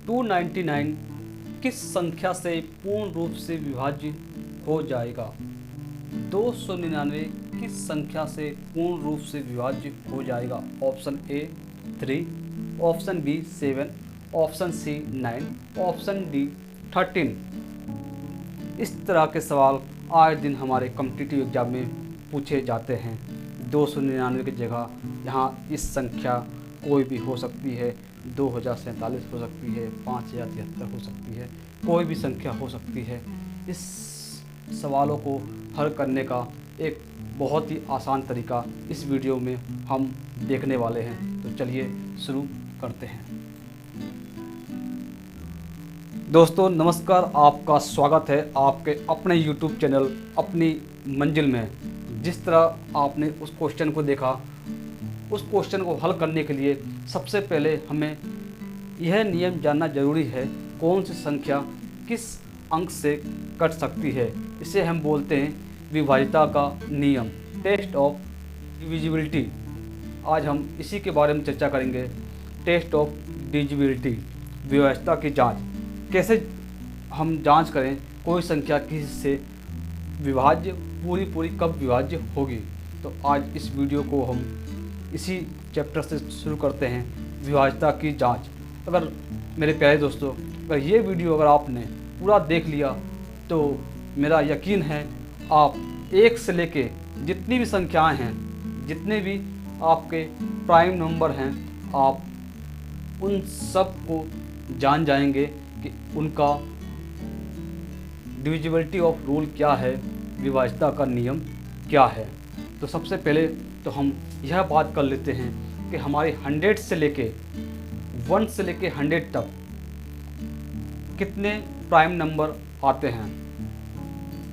299 किस संख्या से पूर्ण रूप से विभाज्य हो जाएगा? 299 किस संख्या से पूर्ण रूप से विभाज्य हो जाएगा? Option A 3, option B 7, option C 9, option D 13। इस तरह के सवाल आए दिन हमारे कॉम्पिटिटिव एग्जाम में पूछे जाते हैं। 299 की जगह यहाँ इस संख्या कोई भी हो सकती है, 2047 हो सकती है, 5073 हो सकती है, कोई भी संख्या हो सकती है। इस सवालों को हल करने का एक बहुत ही आसान तरीका इस वीडियो में हम देखने वाले हैं। तो चलिए शुरू करते हैं। दोस्तों नमस्कार, आपका स्वागत है आपके अपने YouTube चैनल अपनी मंजिल में। जिस तरह आपने उस क्वेश्चन को देखा, उस क्वेश्चन को हल करने के लिए सबसे पहले हमें यह नियम जानना जरूरी है, कौन सी संख्या किस अंक से कट सकती है। इसे हम बोलते हैं विभाज्यता का नियम, टेस्ट ऑफ डिविजिबिलिटी। आज हम इसी के बारे में चर्चा करेंगे। टेस्ट ऑफ डिविजिबिलिटी, विभाज्यता की जांच। कैसे हम जांच करें कोई संख्या किसी से विभाज्य पूरी कब विभाज्य होगी। तो आज इस वीडियो को हम इसी चैप्टर से शुरू करते हैं, विभाज्यता की जांच। अगर मेरे प्यारे दोस्तों, अगर ये वीडियो अगर आपने पूरा देख लिया तो मेरा यकीन है आप एक से लेके जितनी भी संख्याएं हैं, जितने भी आपके प्राइम नंबर हैं, आप उन सब को जान जाएंगे कि उनका डिविजिबिलिटी ऑफ रूल क्या है, विभाज्यता का नियम क्या है। तो सबसे पहले तो हम यह बात कर लेते हैं कि हमारे 100 से लेके 1 से लेके 100 तक कितने प्राइम नंबर आते हैं।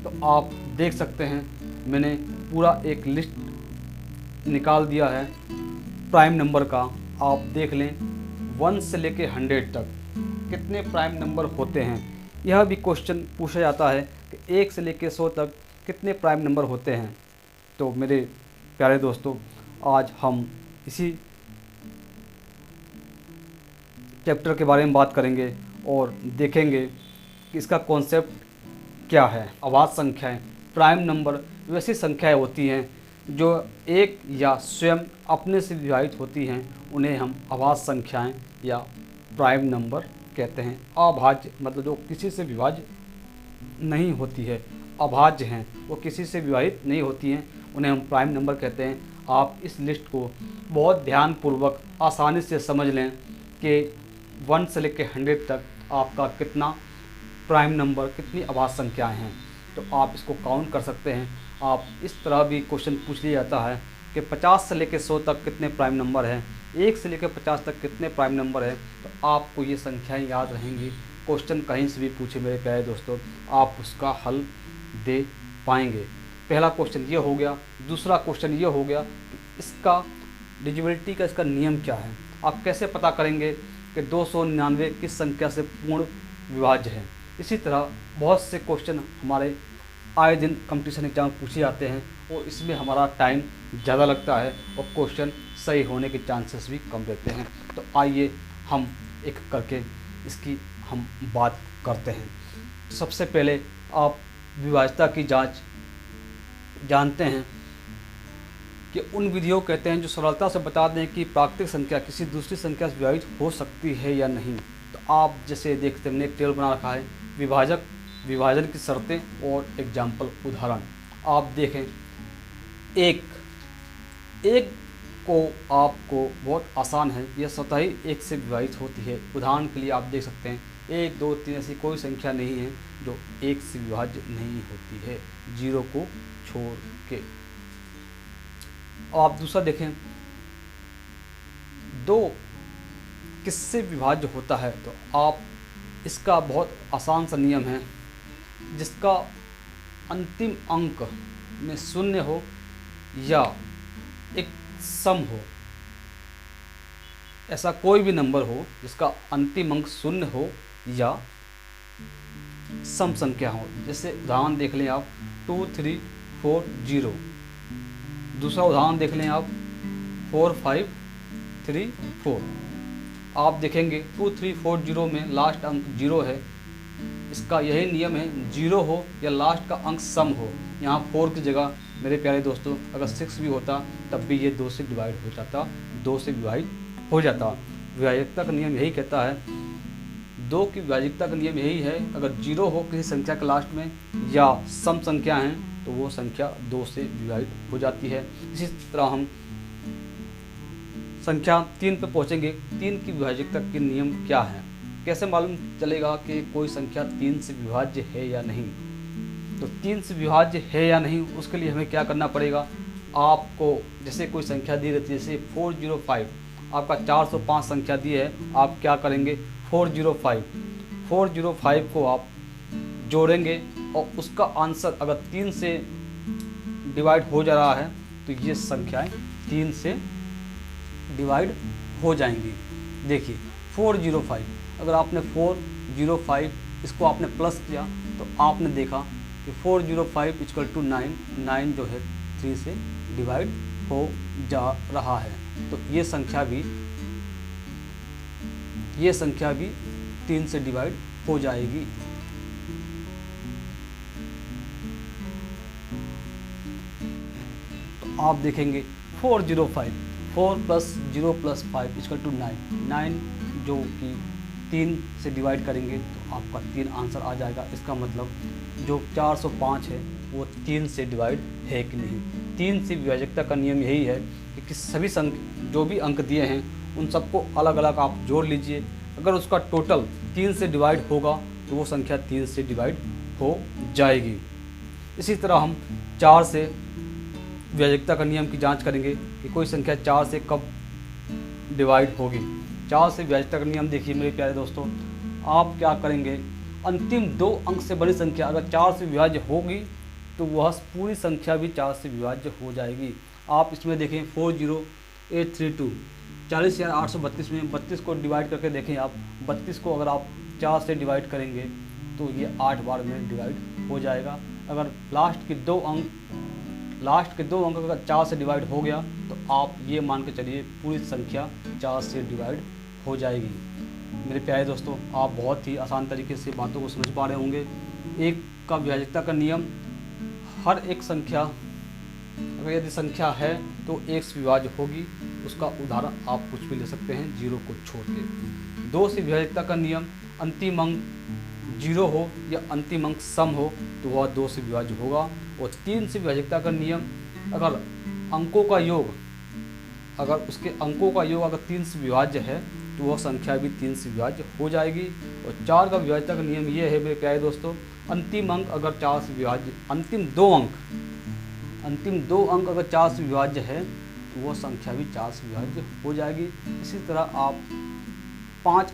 तो आप देख सकते हैं मैंने पूरा एक लिस्ट निकाल दिया है प्राइम नंबर का। आप देख लें 1 से लेके 100 तक कितने प्राइम नंबर होते हैं। यह भी क्वेश्चन पूछा जाता है कि 1 से लेके 100 तक कितने प्राइम नंबर होते हैं। तो मेरे प्यारे दोस्तों, आज हम इसी चैप्टर के बारे में बात करेंगे और देखेंगे कि इसका कॉन्सेप्ट क्या है। अभाज्य संख्याएं, प्राइम नंबर वैसी संख्याएं होती हैं जो एक या स्वयं अपने से विभाजित होती हैं, उन्हें हम अभाज्य संख्याएं या प्राइम नंबर कहते हैं। अभाज्य मतलब जो किसी से विभाज्य नहीं होती है, अभाज्य हैं, वो किसी से विभाजित नहीं होती हैं, उन्हें हम प्राइम नंबर कहते हैं। आप इस लिस्ट को बहुत ध्यानपूर्वक आसानी से समझ लें कि 1 से लेकर 100 तक आपका कितना प्राइम नंबर, कितनी अभाज्य संख्याएं हैं। तो आप इसको काउंट कर सकते हैं। आप इस तरह भी क्वेश्चन पूछ लिया जाता है कि 50 से लेकर 100 तक कितने प्राइम नंबर हैं, 1 से लेकर 50 तक कितने प्राइम नंबर हैं। तो आपको ये संख्याएं याद रहेंगी। क्वेश्चन कहीं से भी पूछे मेरे प्यारे दोस्तों, आप उसका हल दे पाएंगे। पहला क्वेश्चन ये हो गया। दूसरा क्वेश्चन ये हो गया कि इसका डिविजिबिलिटी का इसका नियम क्या है। आप कैसे पता करेंगे कि 299 किस संख्या से पूर्ण विभाज्य है। इसी तरह बहुत से क्वेश्चन हमारे आए दिन कंपटीशन एग्जाम पूछे जाते हैं और इसमें हमारा टाइम ज़्यादा लगता है और क्वेश्चन सही होने के चांसेस भी कम रहते हैं। तो आइए हम एक करके इसकी हम बात करते हैं। सबसे पहले आप विभाज्यता की जांच जानते हैं कि उन विधियों कहते हैं जो सरलता से बता दें कि प्राकृतिक संख्या किसी दूसरी संख्या से विभाजित हो सकती है या नहीं। तो आप जैसे देखते हैं, एक टेबल बना रखा है, विभाजन की शर्तें और एग्जाम्पल उदाहरण। आप देखें, एक को आपको बहुत आसान है, यह स्वतः ही 1 से विभाजित होती है। उदाहरण के लिए आप देख सकते हैं 1, 2, 3 ऐसी कोई संख्या नहीं है जो 1 से विभाज्य नहीं होती है, 0 को छोड़ के। आप दूसरा देखें, 2 किससे विभाज्य होता है। तो आप इसका बहुत आसान सा नियम है, जिसका अंतिम अंक में 0 हो या एक सम हो, ऐसा कोई भी नंबर हो जिसका अंतिम अंक 0 हो या सम संख्या हो। जैसे उदाहरण देख लें आप 2, 3, 4, 0। दूसरा उदाहरण देख लें आप 4, 5, 3, 4। आप देखेंगे 2340 में लास्ट अंक 0 है। इसका यही नियम है, 0 हो या लास्ट का अंक सम हो। यहाँ 4 की जगह मेरे प्यारे दोस्तों अगर 6 भी होता तब भी ये 2 से डिवाइड हो जाता, 2 से विभाजित हो जाता। विभाजकता का नियम यही कहता है, 2 की विभाजकता का नियम यही है, अगर 0 हो किसी संख्या के लास्ट में या सम संख्या हैं तो वो संख्या 2 से विभाजित हो जाती है। इसी तरह हम संख्या 3 पे पहुँचेंगे। 3 की विभाजकता के नियम क्या है, कैसे मालूम चलेगा कि कोई संख्या 3 से विभाज्य है या नहीं। तो 3 से विभाज्य है या नहीं उसके लिए हमें क्या करना पड़ेगा, आपको जैसे कोई संख्या दी रहती है, जैसे 405 आपका 405 संख्या दी है, आप क्या करेंगे 405 को आप जोड़ेंगे और उसका आंसर अगर 3 से डिवाइड हो जा रहा है तो ये संख्याएं 3 से डिवाइड हो जाएंगी। देखिए 405, अगर आपने 405 इसको आपने प्लस किया तो आपने देखा कि 405 इक्वल टू 9, 9 जो है 3 से डिवाइड हो जा रहा है। तो ये संख्या भी 3 से डिवाइड हो जाएगी। तो आप देखेंगे 405, 4 + 0 + 5 इक्वल टू 9, 9 जो कि 3 से डिवाइड करेंगे तो आपका 3 आंसर आ जाएगा। इसका मतलब जो 405 है वो 3 से डिवाइड है कि नहीं। 3 से विभाजकता का नियम यही है कि सभी जो भी अंक दिए हैं उन सबको अलग अलग आप जोड़ लीजिए, अगर उसका टोटल 3 से डिवाइड होगा तो वो संख्या 3 से डिवाइड हो जाएगी। इसी तरह हम 4 से विभाजकता का नियम की जांच करेंगे कि कोई संख्या 4 से कब डिवाइड होगी। 4 से विभाजकता का नियम देखिए मेरे प्यारे दोस्तों, आप क्या करेंगे, अंतिम 2 अंक से बड़ी संख्या अगर 4 से विभाज्य होगी तो वह पूरी संख्या भी 4 से विभाज्य हो जाएगी। आप इसमें देखें 40832, 40,832 में 32 को डिवाइड करके देखें आप, 32 को अगर आप 4 से डिवाइड करेंगे तो ये 8 बार में डिवाइड हो जाएगा। अगर लास्ट के दो अंक अगर 4 से डिवाइड हो गया तो आप ये मान के चलिए पूरी संख्या 4 से डिवाइड हो जाएगी। मेरे प्यारे दोस्तों, आप बहुत ही आसान तरीके से बातों को समझ पा रहे होंगे। एक का विभाजकता का नियम, हर एक संख्या अगर यदि संख्या है तो 1 से विभाज्य होगी। उसका उदाहरण आप कुछ भी ले सकते हैं 0 को छोड़ के। 2 से विभाजकता का नियम, अंतिम अंक 0 हो या अंतिम अंक सम हो तो वह 2 से विभाज्य होगा। और 3 से विभाजकता का नियम, अगर अंकों का योग अगर 3 से विभाज्य है तो वह संख्या भी 3 से विभाज्य हो जाएगी। और 4 का विभाजकता का नियम ये है मेरे प्यारे दोस्तों, अंतिम अंक अगर 4 से विभाज्य, अंतिम दो अंक अगर 4 से विभाज्य है तो वह संख्या भी 4 से विभाज्य हो जाएगी। इसी तरह आप 5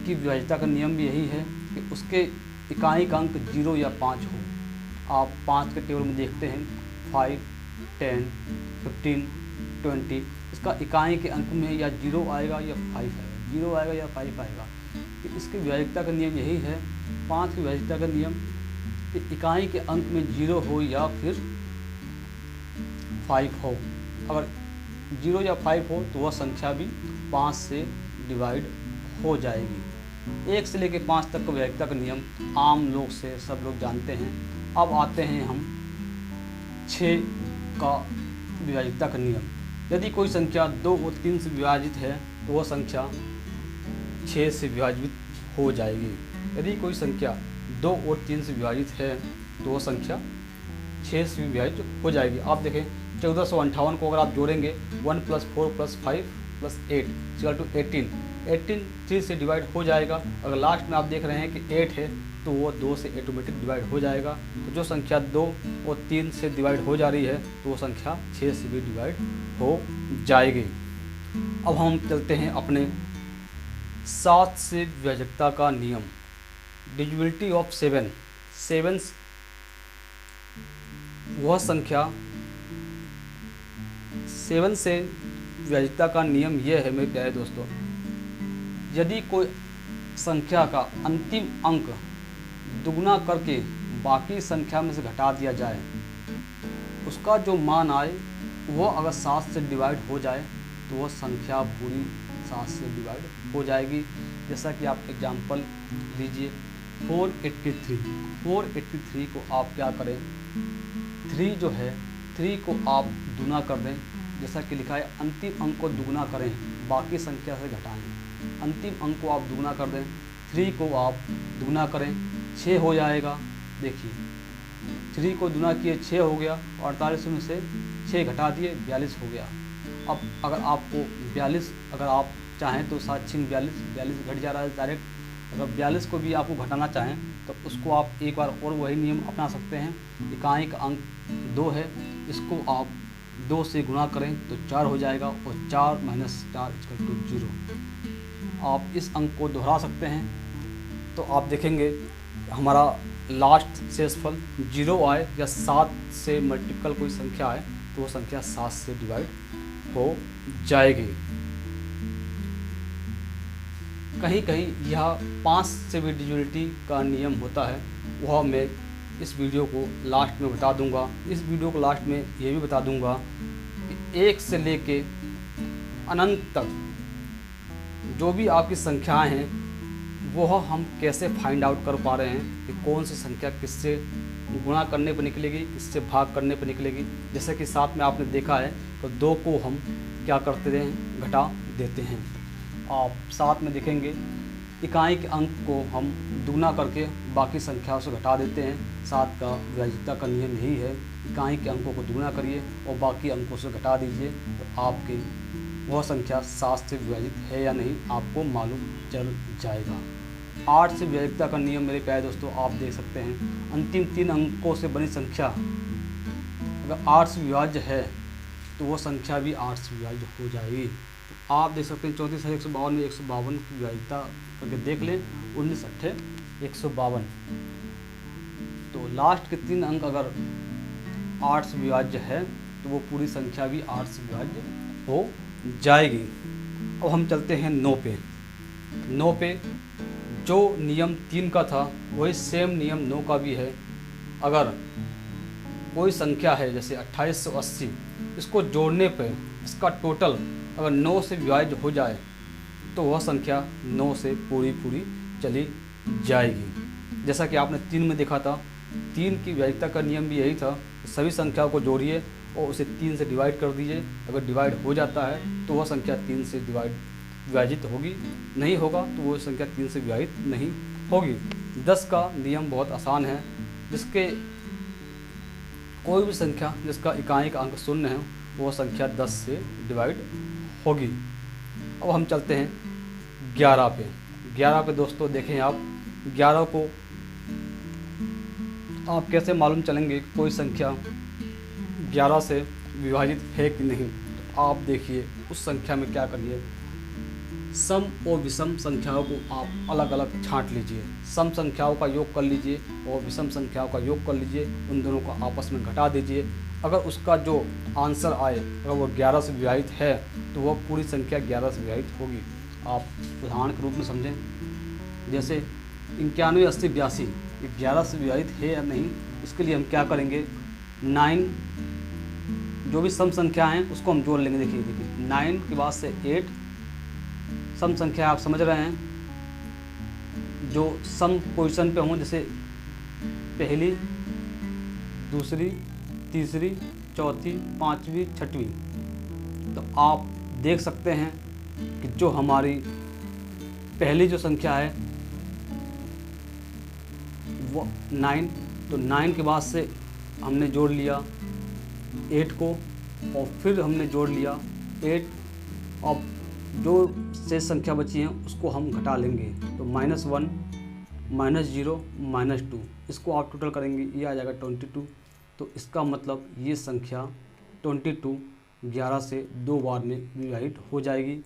की विभाजकता का नियम भी यही है कि उसके इकाई का अंक 0 या 5 हो। आप 5 के टेबल में देखते हैं 5, 10, 15, 20, इसका इकाई के अंक में या 0 आएगा या 5 आएगा, 0 आएगा या 5 आएगा। तो इसकी विभाजकता का नियम यही है, 5 की विभाजकता का नियम कि इकाई के अंक में 0 हो या फिर 5 हो। अगर 0 या 5 हो तो वह संख्या भी 5 से डिवाइड हो जाएगी। 1 से लेकर 5 तक का विभाजकता का नियम आम लोग से सब लोग जानते हैं। अब आते हैं हम 6 का विभाजकता का नियम। यदि कोई संख्या 2 और 3 से विभाजित है तो वह संख्या 6 से विभाजित हो जाएगी। यदि कोई संख्या 2 और 3 से विभाजित है तो वह संख्या 6 से विभाजित हो जाएगी। आप देखें 1458 को अगर आप जोड़ेंगे 1 + 4 + 5 + 8 इक्वल टू 18, 18 3 से डिवाइड हो जाएगा। अगर लास्ट में आप देख रहे हैं कि 8 है तो वो 2 से ऑटोमेटिक डिवाइड हो जाएगा। तो जो संख्या 2 और 3 से डिवाइड हो जा रही है तो वो संख्या 6 से भी डिवाइड हो जाएगी। अब हम चलते हैं अपने 7 से विभाजकता का नियम, डिविजिबिलिटी ऑफ 7। 7 वह संख्या, 7 से विभाजकता का नियम यह है मेरे प्यारे दोस्तों, यदि कोई संख्या का अंतिम अंक दुगना करके बाकी संख्या में से घटा दिया जाए, उसका जो मान आए वह अगर 7 से डिवाइड हो जाए तो वह संख्या पूरी 7 से डिवाइड हो जाएगी। जैसा कि आप एग्जांपल लीजिए 483 को आप क्या करें, 3 जो है 3 को आप दुना कर दें। जैसा कि लिखा है अंतिम अंक को दुगना करें बाकी संख्या से घटाएं। अंतिम अंक को आप दुगना कर दें, 3 को आप दुगना करें 6 हो जाएगा। देखिए 3 को दुना किए 6 हो गया और 48 में से 6 घटा दिए 42 हो गया। अब अगर आपको 42 अगर आप चाहें तो 7 6 42 घट जा रहा है डायरेक्ट। अगर 42 को भी आपको घटाना चाहें तो उसको आप एक बार और वही नियम अपना सकते हैं। इकाई का अंक 2 है, इसको आप 2 से गुणा करें तो 4 हो जाएगा और 4 - 4 = 0। आप इस अंक को दोहरा सकते हैं तो आप देखेंगे हमारा लास्ट शेषफल 0 आए या 7 से मल्टीपल कोई संख्या आए तो वो संख्या 7 से डिवाइड हो जाएगी। कहीं कहीं यह 5 से भी डिविजिबिलिटी का नियम होता है, वह मैं इस वीडियो को लास्ट में बता दूंगा। इस वीडियो को लास्ट में ये भी बता दूंगा कि 1 से लेके अनंत तक जो भी आपकी संख्याएं हैं वह हम कैसे फाइंड आउट कर पा रहे हैं कि कौन सी संख्या किससे गुणा करने पर निकलेगी, किससे भाग करने पर निकलेगी। जैसे कि साथ में आपने देखा है तो 2 को हम क्या करते हैं, घटा देते हैं। आप साथ में देखेंगे इकाई के अंक को हम दुगना करके बाकी संख्याओं से घटा देते हैं। 7 का विभाज्यता का नियम यही है, इकाई के अंकों को दुगना करिए और बाकी अंकों से घटा दीजिए तो आपकी वह संख्या 7 से विभाजित है या नहीं आपको मालूम चल जाएगा। 8 से विभाज्यता का नियम मेरे प्यारे दोस्तों आप देख सकते हैं, अंतिम 3 अंकों से बनी संख्या अगर 8 से विभाज्य है तो वो संख्या भी 8 से विभाज्य हो जाएगी। तो आप देख सकते हैं 34,152 में 152 की विभाज्यता करके देख लें, 19 8 152। तो लास्ट के 3 अंक अगर 8 से विभाज्य है तो वो पूरी संख्या भी 8 से विभाज्य हो जाएगी। अब हम चलते हैं 9 पे। 9 पे जो नियम 3 का था वही सेम नियम 9 का भी है। अगर कोई संख्या है जैसे 2880, इसको जोड़ने पे इसका टोटल अगर 9 से विभाज्य हो जाए तो वह संख्या 9 से पूरी चली जाएगी। जैसा कि आपने 3 में देखा था, 3 की विभाज्यता का नियम भी यही था, सभी संख्याओं को जोड़िए और उसे 3 से डिवाइड कर दीजिए। अगर डिवाइड हो जाता है तो वह संख्या 3 से विभाजित होगी, नहीं होगा तो वो संख्या 3 से विभाजित नहीं होगी। 10 का नियम बहुत आसान है, जिसके कोई भी संख्या जिसका इकाई का अंक 0 है वो संख्या 10 से डिवाइड होगी। अब हम चलते हैं 11 पे। 11 पे दोस्तों देखें आप 11 को आप कैसे मालूम चलेंगे कि कोई संख्या 11 से विभाजित है कि नहीं। तो आप देखिए उस संख्या में क्या करिए, सम और विषम संख्याओं को आप अलग अलग छांट लीजिए। सम संख्याओं का योग कर लीजिए और विषम संख्याओं का योग कर लीजिए, उन दोनों को आपस में घटा दीजिए। अगर उसका जो आंसर आए अगर वो 11 से विभाजित है तो वह पूरी संख्या 11 से विभाजित होगी। आप उदाहरण के रूप में समझें, जैसे 91 80 82 ये 11 से विभाजित है या नहीं, इसके लिए हम क्या करेंगे, 9 जो भी सम संख्या हैं उसको हम जोड़ लेंगे। देखिए 9 के बाद से 8 सम संख्या आप समझ रहे हैं, जो सम पोजीशन पे हों, जैसे पहली, दूसरी, तीसरी, चौथी, पांचवी, छठवीं। तो आप देख सकते हैं कि जो हमारी पहली जो संख्या है वो 9, तो 9 के बाद से हमने जोड़ लिया 8 को और फिर हमने जोड़ लिया 8। अब जो शेष संख्या बची हैं उसको हम घटा लेंगे, तो -1 -0 -2 इसको आप टोटल करेंगे, ये आ जाएगा 22। तो इसका मतलब ये संख्या 22 11 से 2 बार में विभाजित हो जाएगी।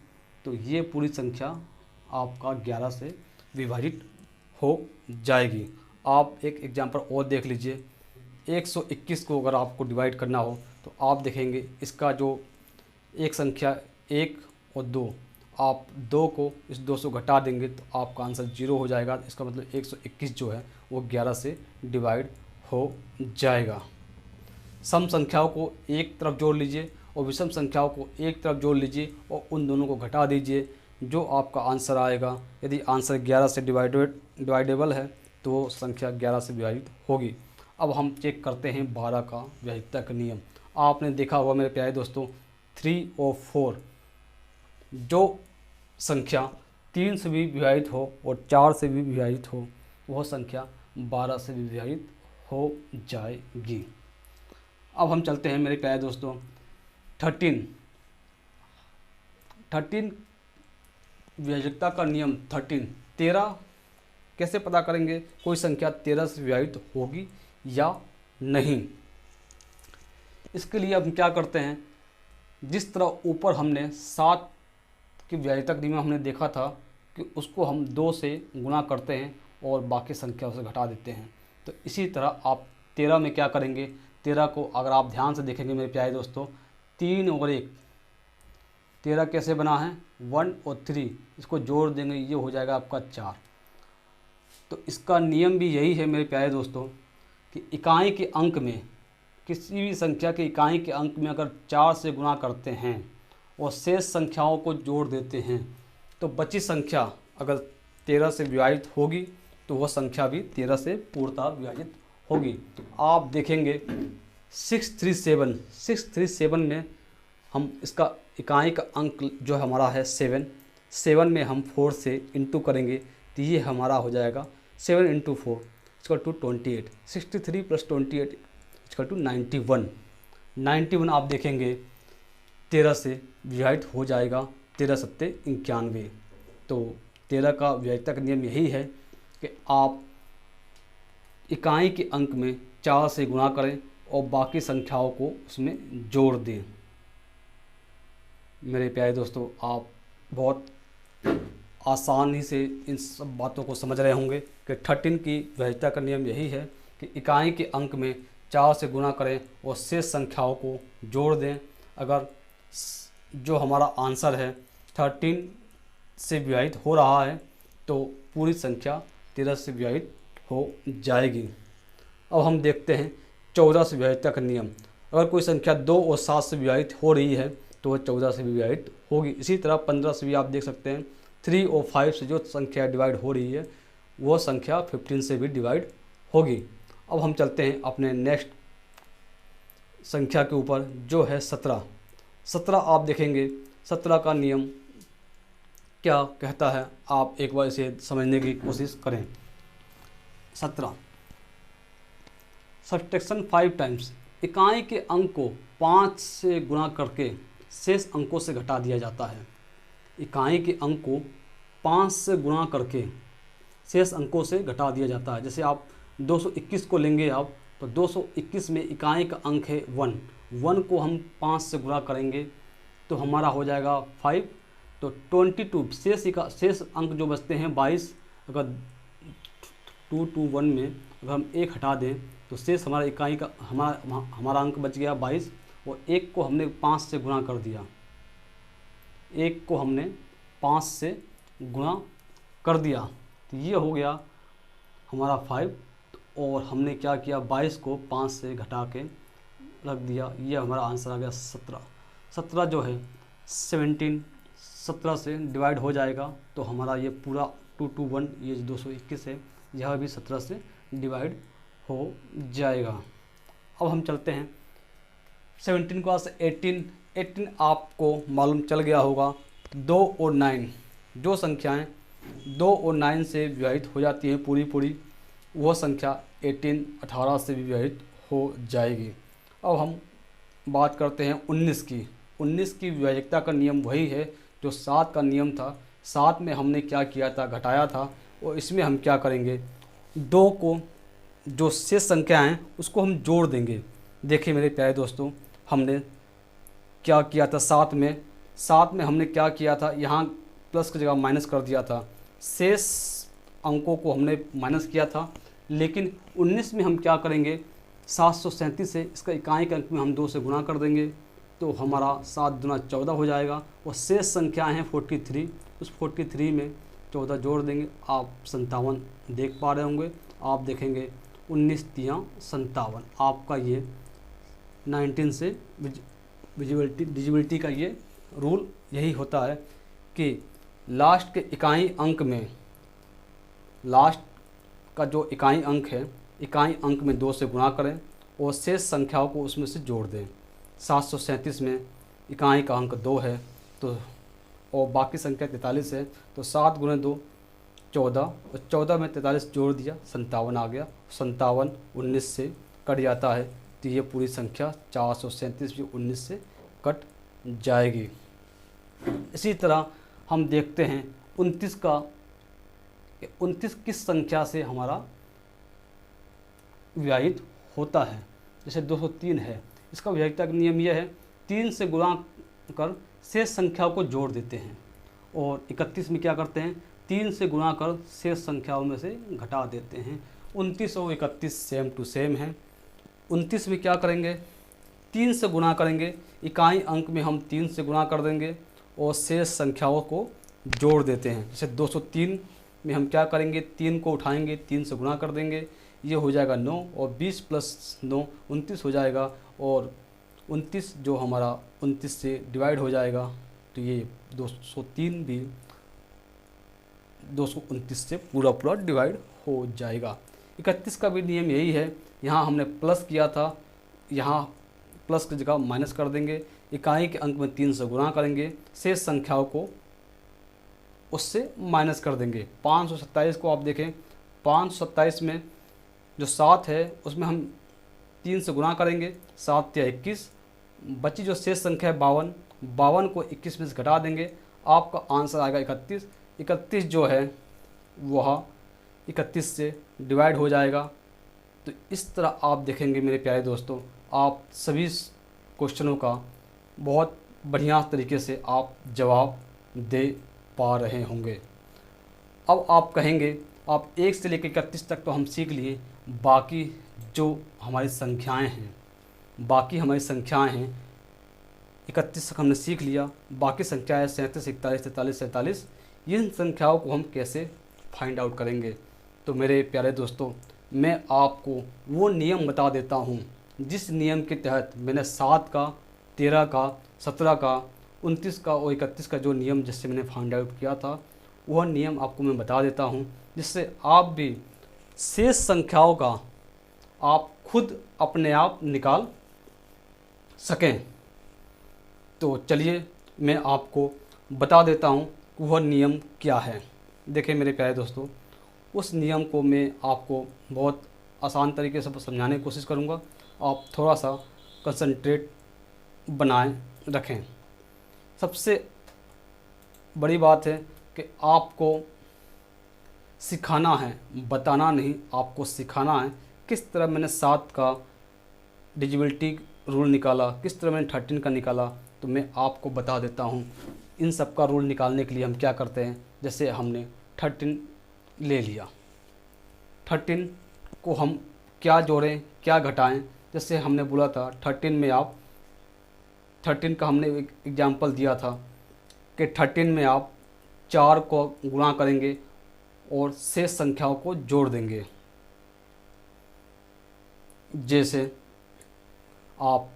तो ये पूरी संख्या आपका 11 से विभाजित हो जाएगी। आप एक एग्जांपल और देख लीजिए, 121 को अगर आपको डिवाइड करना हो तो आप देखेंगे इसका जो एक संख्या 1 और 2, आप 2 को इस 2 से घटा देंगे तो आपका आंसर 0 हो जाएगा। इसका मतलब 121 जो है वो 11 से डिवाइड हो जाएगा। सम संख्याओं को एक तरफ जोड़ लीजिए और विषम संख्याओं को एक तरफ जोड़ लीजिए और उन दोनों को घटा दीजिए। जो आपका आंसर आएगा, यदि आंसर 11 से डिवाइडेबल है तो वो संख्या 11 से विभाजित होगी। अब हम चेक करते हैं 12 का विभाज्यता का नियम। आपने देखा होगा मेरे प्यारे दोस्तों, 3 और 4 जो संख्या 3 से भी विभाजित हो और 4 से भी विभाजित हो, वह संख्या 12 से भी विभाजित हो जाएगी। अब हम चलते हैं मेरे प्यारे दोस्तों 13 विभाज्यता का नियम 13 कैसे पता करेंगे कोई संख्या 13 से विभाजित होगी या नहीं। इसके लिए हम क्या करते हैं, जिस तरह ऊपर हमने 7 की विभाज्यता का नियम हमने देखा था कि उसको हम 2 से गुणा करते हैं और बाकी संख्या उसे घटा देते हैं, तो इसी तरह आप 13 में क्या करेंगे, 13 को अगर आप ध्यान से देखेंगे मेरे प्यारे दोस्तों, 3 और 1, 13 कैसे बना है, 1 और 3, इसको जोड़ देंगे, ये हो जाएगा आपका 4। तो इसका नियम भी यही है मेरे प्यारे दोस्तों कि इकाई के अंक में, किसी भी संख्या के इकाई के अंक में अगर 4 से गुणा करते हैं और शेष संख्याओं को जोड़ देते हैं तो बची संख्या अगर 13 से विभाजित होगी तो वह संख्या भी 13 से पूर्णतः विभाजित होगी। आप देखेंगे 637 में हम इसका इकाई का अंक जो हमारा है 7 में हम 4 से इंटू करेंगे तो ये हमारा हो जाएगा 7 × 4 = 28। 63 + 28 = 91। आप देखेंगे 13 से विभाजित हो जाएगा, 13 सत्ते 91। तो 13 का विभाज्यता का नियम यही है कि आप इकाई के अंक में 4 से गुणा करें और बाकी संख्याओं को उसमें जोड़ दें। मेरे प्यारे दोस्तों, आप बहुत आसानी से इन सब बातों को समझ रहे होंगे कि 13 की विभाज्यता का नियम यही है कि इकाई के अंक में 4 से गुणा करें और शेष संख्याओं को जोड़ दें। अगर जो हमारा आंसर है 13 से विभाजित हो रहा है तो पूरी संख्या 13 से विभाजित हो जाएगी। अब हम देखते हैं 14 से विभाज्यता का नियम। अगर कोई संख्या 2 और 7 से विभाजित हो रही है तो वह 14 से विभाजित होगी। इसी तरह 15 से भी आप देख सकते हैं, 3 और 5 से जो संख्या डिवाइड हो रही है वह संख्या 15 से भी डिवाइड होगी। अब हम चलते हैं अपने नेक्स्ट संख्या के ऊपर जो है 17। आप देखेंगे 17 का नियम क्या कहता है, आप एक बार इसे समझने की कोशिश करें। 17 सब्ट्रैक्शन 5 टाइम्स, इकाई के अंक को 5 से गुणा करके शेष अंकों से घटा दिया जाता है। इकाई के अंक को 5 से गुणा करके शेष अंकों से घटा दिया जाता है। जैसे आप 221 को लेंगे आप, तो 221 में इकाई का अंक है 1 को हम 5 से गुणा करेंगे तो हमारा हो जाएगा 5। तो 22 शेष अंक जो बचते हैं 22, अगर 221 में अगर हम 1 हटा दें तो शेष हमारा इकाई का हमारा अंक बच गया 22 और 1 को हमने 5 से गुणा कर दिया। 1 को हमने 5 से गुणा कर दिया तो ये हो गया हमारा 5 और हमने क्या किया, 22 को 5 से घटा के रख दिया। ये हमारा आंसर आ गया 17 जो है 17 से डिवाइड हो जाएगा तो हमारा ये पूरा 221 ये 221 है, यह भी 17 से डिवाइड हो जाएगा। अब हम चलते हैं 17 के पास 18 आपको मालूम चल गया होगा। 2 और 9 जो संख्याएं 2 और 9 से विभाजित हो जाती हैं पूरी, वह संख्या 18 से विभाजित हो जाएगी। अब हम बात करते हैं 19 की। 19 की विभाज्यता का नियम वही है जो 7 का नियम था। 7 में हमने क्या किया था, घटाया था, और इसमें हम क्या करेंगे, 2 को जो शेष संख्या हैं उसको हम जोड़ देंगे। देखिए मेरे प्यारे दोस्तों, हमने क्या किया था 7 में हमने क्या किया था, यहाँ प्लस की जगह माइनस कर दिया था। शेष अंकों को हमने माइनस किया था, लेकिन 19 में हम क्या करेंगे, 737 से इसका इकाई के अंक में हम 2 से गुणा कर देंगे तो हमारा 7 दूना 14 हो जाएगा और शेष संख्याएँ हैं 43, उस 43 में 14 जोड़ देंगे। आप 57 देख पा रहे होंगे। आप देखेंगे 19 × 57, आपका ये 19 से डिजिबिलिटी का ये रूल यही होता है कि लास्ट के इकाई अंक में, लास्ट का जो इकाई अंक है, इकाई अंक में 2 से गुणा करें और शेष संख्याओं को उसमें से जोड़ दें। 737 में इकाई का अंक 2 है तो और बाकी संख्या 43 है, तो 7 गुणे 2 14, और 14 में 43 जोड़ दिया 57 आ गया। 57 19 से कट जाता है तो ये पूरी संख्या 437 भी 19 से कट जाएगी। इसी तरह हम देखते हैं 29 का, 29 किस संख्या से हमारा विभाजित होता है। जैसे 203 है, इसका विभाज्यता का नियम यह है 3 से गुणा कर शेष संख्याओं को जोड़ देते हैं। और 31 में क्या करते हैं, 3 से गुणा कर शेष संख्याओं में से घटा देते हैं। 29 और 31 सेम टू सेम है। 29 में क्या करेंगे, 3 से गुणा करेंगे, इकाई अंक में हम 3 से गुणा कर देंगे और शेष संख्याओं को जोड़ देते हैं। जैसे 203 में हम क्या करेंगे, 3 को उठाएंगे, 3 से गुणा कर देंगे, ये हो जाएगा 9 और 20 प्लस 9 29 हो जाएगा। और 29 जो हमारा 29 से डिवाइड हो जाएगा तो ये 203 भी 229 से पूरा पूरा डिवाइड हो जाएगा। 31 का भी नियम यही है, यहाँ हमने प्लस किया था, यहाँ प्लस की जगह माइनस कर देंगे, इकाई के अंक में 3 से गुणा करेंगे, शेष संख्याओं को उससे माइनस कर देंगे। 527 को आप देखें, 527 में जो 7 है उसमें हम 3 से गुणा करेंगे, 7 या 21, बची जो शेष संख्या है 52, 52 को 21 में से घटा देंगे, आपका आंसर आएगा 31। 31 जो है वह 31 से डिवाइड हो जाएगा। तो इस तरह आप देखेंगे मेरे प्यारे दोस्तों, आप सभी क्वेश्चनों का बहुत बढ़िया तरीके से आप जवाब दे पा रहे होंगे। अब आप कहेंगे आप 1 से लेकर 31 तक तो हम सीख लिए, बाकी जो हमारी संख्याएं हैं, बाकी हमारी संख्याएं हैं 31 तक हमने सीख लिया, बाकी संख्याएं 37, 41, 43, 47, इन संख्याओं को हम कैसे फाइंड आउट करेंगे। तो मेरे प्यारे दोस्तों, मैं आपको वो नियम बता देता हूँ जिस नियम के तहत मैंने 7 का, 13 का, 17 का, 29 का और 31 का जो नियम जिससे मैंने फाइंड आउट किया था, वह नियम आपको मैं बता देता हूँ, जिससे आप भी शेष संख्याओं का आप खुद अपने आप निकाल सकें। तो चलिए मैं आपको बता देता हूँ कि वह नियम क्या है। देखिए मेरे प्यारे दोस्तों, उस नियम को मैं आपको बहुत आसान तरीके से समझाने की कोशिश करूँगा, आप थोड़ा सा कंसंट्रेट बनाए रखें। सबसे बड़ी बात है कि आपको सिखाना है, बताना नहीं, आपको सिखाना है। किस तरह मैंने 7 का डिविजिबिलिटी रूल निकाला, किस तरह मैंने 13 का निकाला, तो मैं आपको बता देता हूँ। इन सब का रूल निकालने के लिए हम क्या करते हैं, जैसे हमने 13 ले लिया, 13 को हम क्या जोड़ें क्या घटाएं। जैसे हमने बोला था 13 में आप 13 का हमने एक एग्जाम्पल दिया था कि 13 में आप 4 को गुणा करेंगे और शेष संख्याओं को जोड़ देंगे। जैसे आप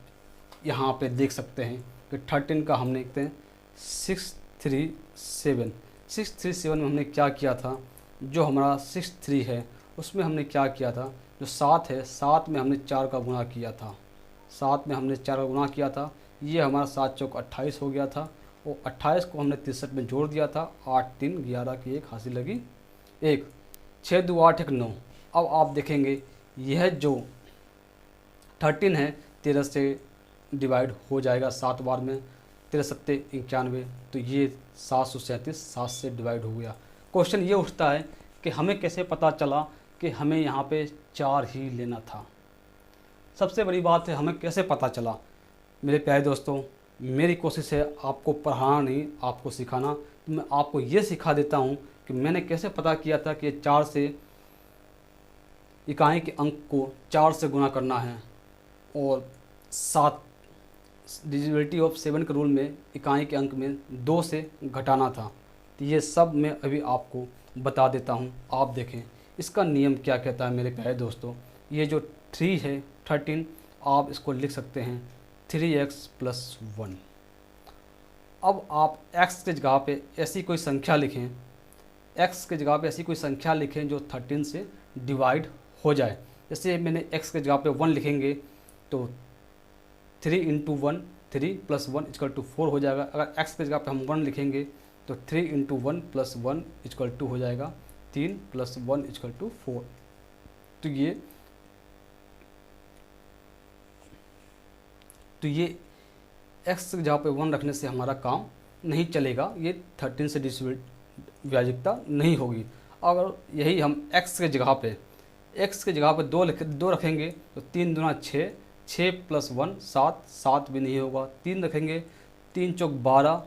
यहाँ पे देख सकते हैं कि 13 का हमने देखते हैं 637 में हमने क्या किया था, जो हमारा 63 है उसमें हमने क्या किया था, जो 7 है 7 में हमने 4 का गुणा किया था, 7 में हमने 4 का गुणा किया था, ये हमारा 7 चौक 28 हो गया था और 28 को हमने 63 में जोड़ दिया था। 8 3 11 की 1 हासिल लगी 1, 6 2 8 1 9। अब आप देखेंगे यह जो 13 है 13 से डिवाइड हो जाएगा 7 बार में, 13 सत्ते 91, तो ये 737 7 से डिवाइड हो गया। क्वेश्चन ये उठता है कि हमें कैसे पता चला कि हमें यहाँ पे 4 ही लेना था। सबसे बड़ी बात है हमें कैसे पता चला। मेरे प्यारे दोस्तों, मेरी कोशिश है आपको पढ़ाना नहीं, आपको सिखाना। तो मैं आपको ये सिखा देता हूँ कि मैंने कैसे पता किया था कि 4 से इकाई के अंक को 4 से गुणा करना है और 7 डिविजिबिलिटी ऑफ 7 के रूल में इकाई के अंक में 2 से घटाना था। तो ये सब मैं अभी आपको बता देता हूँ, आप देखें इसका नियम क्या कहता है। मेरे प्यारे दोस्तों, ये जो 3 है 13, आप इसको लिख सकते हैं 3x + 1। अब आप x के जगह पे ऐसी कोई संख्या लिखें, x के जगह पे ऐसी कोई संख्या लिखें जो 13 से डिवाइड हो जाए। जैसे मैंने x के जगह पे 1 लिखेंगे तो 3 इंटू 1 3 प्लस 1 इक्वल टू 4 हो जाएगा। अगर x के जगह पे हम 1 लिखेंगे तो 3 इंटू 1 प्लस 1 इक्वल टू हो जाएगा 3 प्लस 1 इक्वल टू 4। तो ये x की जगह पे 1 रखने से हमारा काम नहीं चलेगा, ये 13 से विभाज्यता नहीं होगी। अगर यही हम x के जगह पे 2 रखेंगे तो 3 दूना 6, 6 प्लस 1 7, 7 भी नहीं होगा। 3 रखेंगे, 3 चौक 12,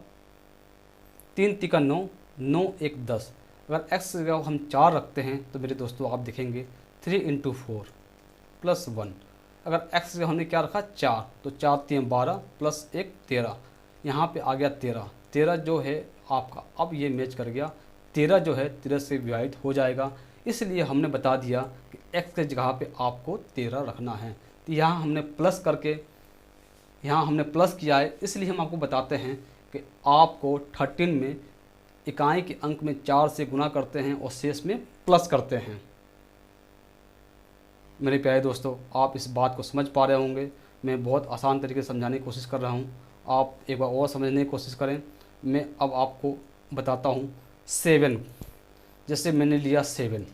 3 तिका 9, 9 1 10। अगर x की जगह हम 4 रखते हैं तो मेरे दोस्तों आप देखेंगे 3 इंटू 4 प्लस 1। अगर x से हमने क्या रखा 4, तो 4 3 12 प्लस 1 13, यहाँ पे आ गया 13। 13 जो है आपका, अब ये मैच कर गया, 13 जो है 13 से विभाजित हो जाएगा। इसलिए हमने बता दिया कि x के जगह पे आपको 13 रखना है। तो यहाँ हमने प्लस किया है, इसलिए हम आपको बताते हैं कि आपको 13 में इकाई के अंक में 4 से गुना करते हैं और शेष में प्लस करते हैं। मेरे प्यारे दोस्तों, आप इस बात को समझ पा रहे होंगे। मैं बहुत आसान तरीके से समझाने की कोशिश कर रहा हूँ, आप एक बार और समझने की कोशिश करें। मैं अब आपको बताता हूँ 7। जैसे मैंने लिया 7,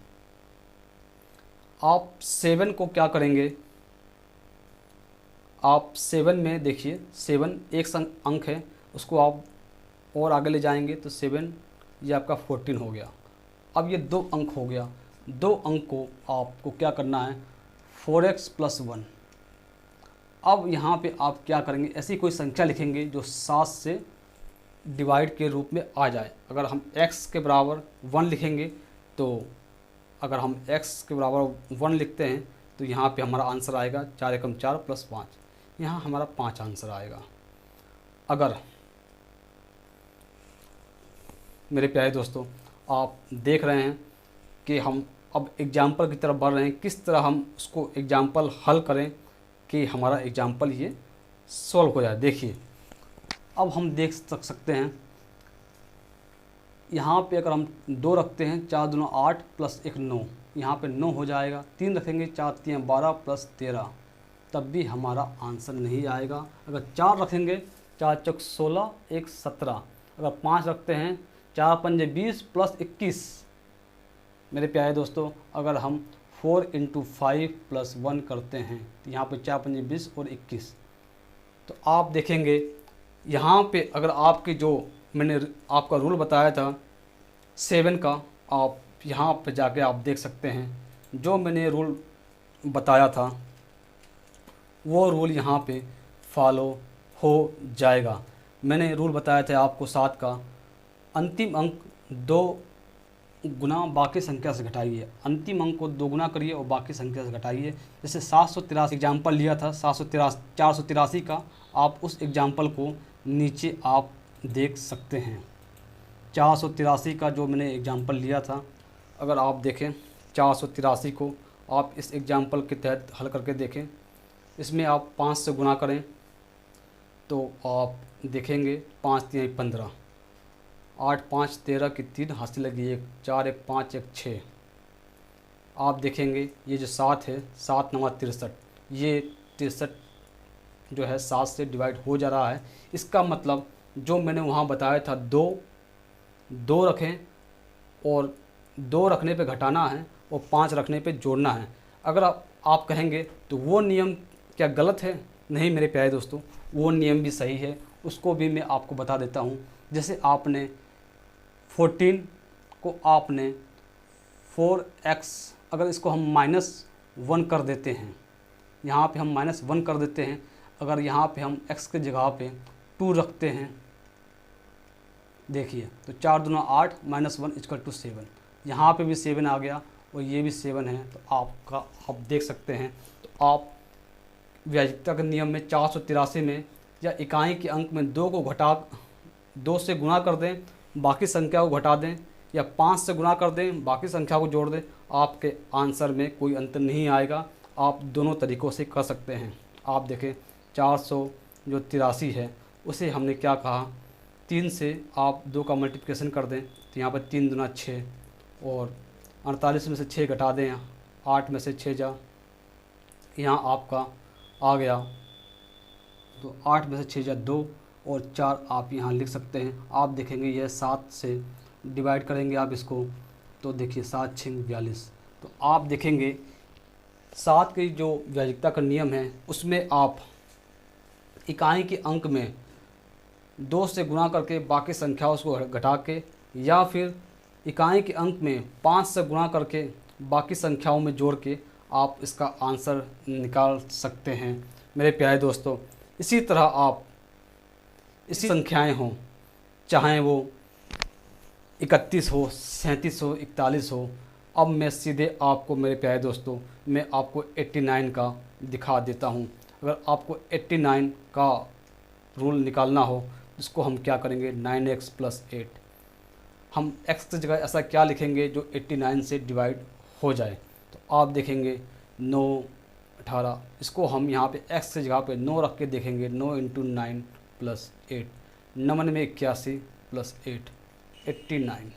आप 7 को क्या करेंगे, आप 7 में देखिए 7 एक अंक है, उसको आप और आगे ले जाएंगे तो 7 ये आपका 14 हो गया। अब ये 2 अंक हो गया, 2 अंक को आपको क्या करना है 4x प्लस 1। अब यहाँ पे आप क्या करेंगे, ऐसी कोई संख्या लिखेंगे जो 7 से डिवाइड के रूप में आ जाए। अगर हम x के बराबर 1 लिखेंगे तो अगर हम x के बराबर 1 लिखते हैं तो यहाँ पे हमारा आंसर आएगा 4 एकम 4 प्लस 5, यहाँ हमारा 5 आंसर आएगा। अगर मेरे प्यारे दोस्तों आप देख रहे हैं कि हम अब एग्जाम्पल की तरफ बढ़ रहे हैं, किस तरह हम उसको एग्जाम्पल हल करें कि हमारा एग्जाम्पल ये सॉल्व हो जाए। देखिए अब हम देख सकते हैं यहाँ पे अगर हम 2 रखते हैं 4 दूना 8 प्लस 1 9, यहाँ पे 9 हो जाएगा। 3 रखेंगे 4 3 12 प्लस 13, तब भी हमारा आंसर नहीं आएगा। अगर 4 रखेंगे 4 चौक 16 1 17, अगर 5 रखते हैं 4 पंजे 20 प्लस 21। मेरे प्यारे दोस्तों अगर हम 4 इंटू 5 प्लस 1 करते हैं तो यहाँ पे 4 पंजे 20 और 21, तो आप देखेंगे यहाँ पे अगर आपके जो मैंने आपका रूल बताया था 7 का, आप यहाँ पे जाके आप देख सकते हैं जो मैंने रूल बताया था वो रूल यहाँ पे फॉलो हो जाएगा। मैंने रूल बताया था आपको 7 का, अंतिम अंक 2 गुना बाकी संख्या से घटाइए, अंतिम अंक को 2 गुना करिए और बाकी संख्या से घटाइए। जैसे 783 एग्जाम्पल लिया था 483 का, आप उस एग्जाम्पल को नीचे आप देख सकते हैं। 483 का जो मैंने एग्जाम्पल लिया था, अगर आप देखें 483 को आप इस एग्जाम्पल के तहत हल करके देखें। इसमें आप 5 से गुना करें तो आप देखेंगे 5 3 15, 8 5 13 की 3 हासिल लगी 1, 4 1 5 1 6। आप देखेंगे ये जो 7 है 7 9 63, ये 63 जो है 7 से डिवाइड हो जा रहा है। इसका मतलब जो मैंने वहाँ बताया था 2 रखें और 2 रखने पे घटाना है और 5 रखने पे जोड़ना है। अगर आप कहेंगे तो वो नियम क्या गलत है? नहीं मेरे प्यारे दोस्तों, वो नियम भी सही है, उसको भी मैं आपको बता देता हूँ। जैसे आपने 14 को आपने 4x, अगर इसको हम -1 कर देते हैं, यहाँ पे हम -1 कर देते हैं, अगर यहाँ पे हम x के जगह पे 2 रखते हैं, देखिए तो 4 दूना 8 -1 इक्वल टू 7, यहाँ पे भी 7 आ गया और ये भी 7 है। तो आप देख सकते हैं। तो आप विभाज्यता के नियम में 483 में या इकाई के अंक में 2 से गुणा कर दें, बाकी संख्या को घटा दें, या 5 से गुणा कर दें, बाकी संख्या को जोड़ दें, आपके आंसर में कोई अंतर नहीं आएगा। आप दोनों तरीक़ों से कर सकते हैं। आप देखें 483 है, उसे हमने क्या कहा 3 से आप 2 का मल्टीप्लिकेशन कर दें तो यहाँ पर 3 दूना 6 और 48 में से 6 घटा दें, 8 में से 6 जा, यहाँ आपका आ गया, तो 8 में से 6 जा 2 और 4 आप यहाँ लिख सकते हैं। आप देखेंगे यह 7 से डिवाइड करेंगे आप इसको, तो देखिए 7 6 42। तो आप देखेंगे 7 की जो विभाज्यता का नियम है उसमें आप इकाई के अंक में 2 से गुणा करके बाकी संख्याओं को घटा के, या फिर इकाई के अंक में 5 से गुणा करके बाकी संख्याओं में जोड़ के आप इसका आंसर निकाल सकते हैं मेरे प्यारे दोस्तों। इसी तरह आप इसी संख्याएं हों, चाहे वो 31 हो, 37 हो, 41 हो, अब मैं सीधे आपको मेरे प्यारे दोस्तों मैं आपको 89 का दिखा देता हूं। अगर आपको 89 का रूल निकालना हो, इसको हम क्या करेंगे, 9x + 8। हम x की जगह ऐसा क्या लिखेंगे जो 89 से डिवाइड हो जाए। तो आप देखेंगे 9 18, इसको हम यहाँ पे x की जगह पे 9 रख के देखेंगे, 9 × 9 + 8, 9 में 81 + 8 89।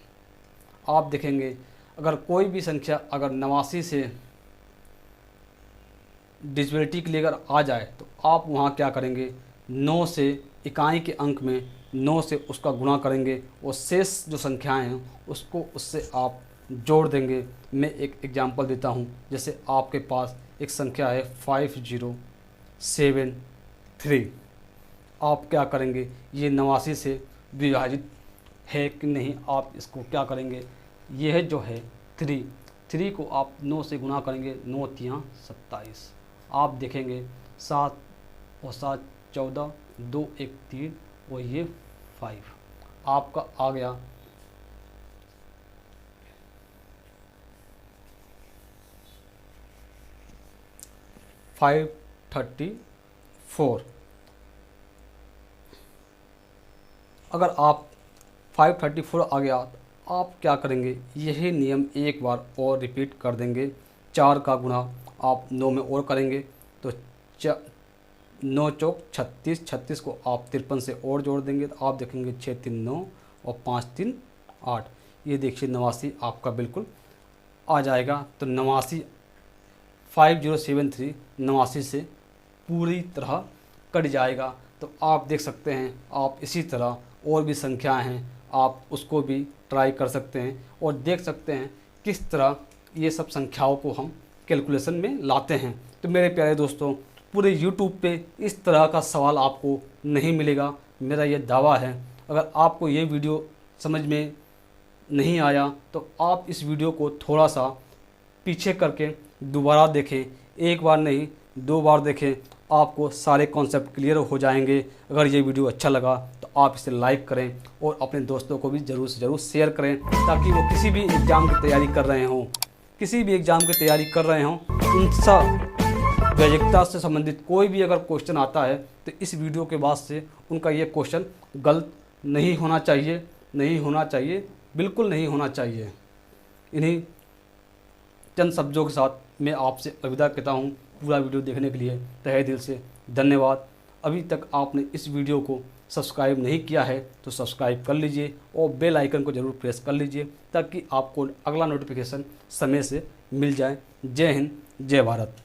आप देखेंगे अगर कोई भी संख्या अगर 89 से डिविजिबिलिटी के लिए अगर आ जाए तो आप वहाँ क्या करेंगे, 9 से इकाई के अंक में 9 से उसका गुणा करेंगे और शेष जो संख्याएं हैं उसको उससे आप जोड़ देंगे। मैं एक एग्जांपल देता हूँ, जैसे आपके पास एक संख्या है 5073। आप क्या करेंगे, ये 89 से विभाजित है कि नहीं, आप इसको क्या करेंगे, यह जो है 3 को आप 9 से गुणा करेंगे, 9 × 27। आप देखेंगे 7 और 7 14, 2 1 3 और ये 5 आपका आ गया 534। अगर आप 534 आ गया तो आप क्या करेंगे, यही नियम एक बार और रिपीट कर देंगे। 4 का गुणा आप 9 में और करेंगे तो 9 चौक 36, 36 को आप 53 से और जोड़ देंगे तो आप देखेंगे 6 3 9 और 5 3 8। ये देखिए 89 आपका बिल्कुल आ जाएगा। तो 89 5073 89 से पूरी तरह कट जाएगा। तो आप देख सकते हैं, आप इसी तरह और भी संख्याएं हैं आप उसको भी ट्राई कर सकते हैं और देख सकते हैं किस तरह ये सब संख्याओं को हम कैलकुलेशन में लाते हैं। तो मेरे प्यारे दोस्तों, पूरे YouTube पे इस तरह का सवाल आपको नहीं मिलेगा, मेरा ये दावा है। अगर आपको ये वीडियो समझ में नहीं आया तो आप इस वीडियो को थोड़ा सा पीछे करके दोबारा देखें, एक बार नहीं 2 बार देखें, आपको सारे कॉन्सेप्ट क्लियर हो जाएंगे। अगर ये वीडियो अच्छा लगा तो आप इसे लाइक करें और अपने दोस्तों को भी ज़रूर से ज़रूर शेयर करें, ताकि वो किसी भी एग्ज़ाम की तैयारी कर रहे हों, उनसा वैज्ञिकता से संबंधित कोई भी अगर क्वेश्चन आता है तो इस वीडियो के बाद से उनका ये क्वेश्चन गलत नहीं होना चाहिए, बिल्कुल नहीं होना चाहिए। इन्हीं चंद शब्दों के साथ मैं आपसे अलविदा कहता हूँ। पूरा वीडियो देखने के लिए तहे दिल से धन्यवाद। अभी तक आपने इस वीडियो को सब्सक्राइब नहीं किया है तो सब्सक्राइब कर लीजिए और बेल आइकन को ज़रूर प्रेस कर लीजिए, ताकि आपको अगला नोटिफिकेशन समय से मिल जाए। जय हिंद, जय भारत।